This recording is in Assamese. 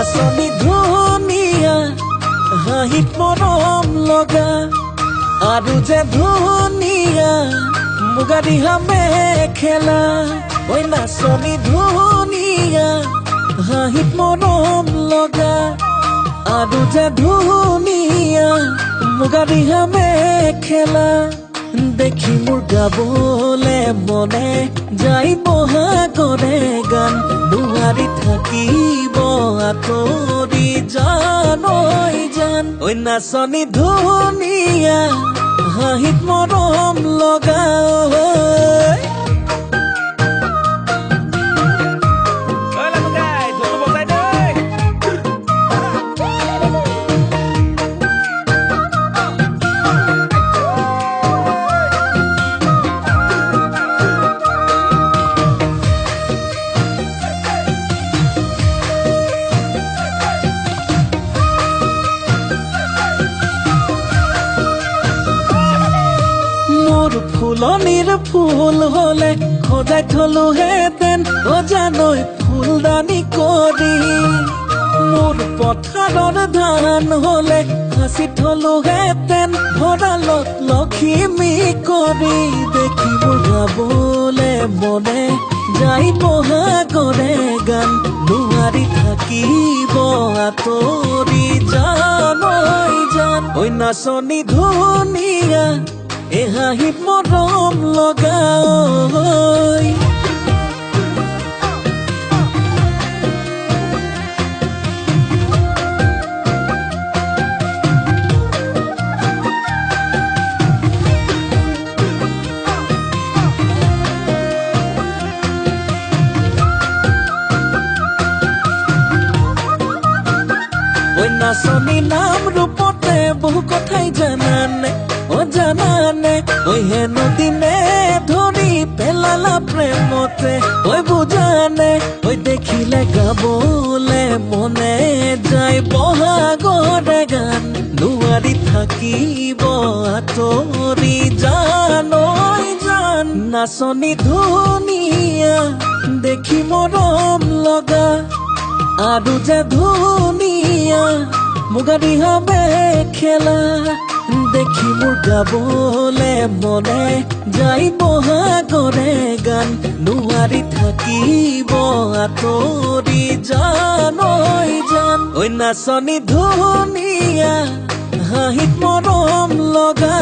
নাচনী ধুনীয়া হাঁহিত মৰম লগা আৰু যে ধুনীয়া মুগা ৰিহা মেখেলা ঐ নাচনী ধুনীয়া হাঁহিত মৰম লগা আৰু যে ধুনীয়া মুগা ৰিহা মেখেলা দেখি মোৰ গাবলে মনে যাই বহাগৰে গান নোৱাৰি থাকিব আঁতৰি জান ঐ জান ঐ নাচনী ধুনীয়া হাঁহিত মৰম লগা ফুলনিৰ ফুল হলে সজাই থলো হেতেন অজানৈ ফুলদানি কৰি মোৰ পথাৰৰ ধান হলে সাঁচি থলো হেতেন ভঁৰালত লখিমী কৰি দেখি মোৰ গাবলে মনে যাই বহাগৰে গান নোৱাৰি থাকিব আঁতৰি জান ঐ জান ঐ নাচনী ধুনীয়া এ হাঁহিত মৰম লগা ঐ নাচনী নাম ৰূপতে বহু কথাই জানানে জানানে ঐ হেনো দিনে ধৰি পেলালা প্ৰেমতে ঐ বুজানে ঐ দেখিলে গাবলে মনে যাই বহাগৰে গান নোৱাৰি থাকিব আঁতৰি জান ঐ জান নাচনী ধুনীয়া দেখি মৰম লগা আৰু যে ধুনীয়া মুগা ৰিহা মেখেলা দেখি মোৰ গাবলে মনে যাই বহাগৰে গান নোৱাৰি থাকিব আঁতৰি জান ঐ জান ঐ নাচনী ধুনীয়া হাঁহিত মৰম লগা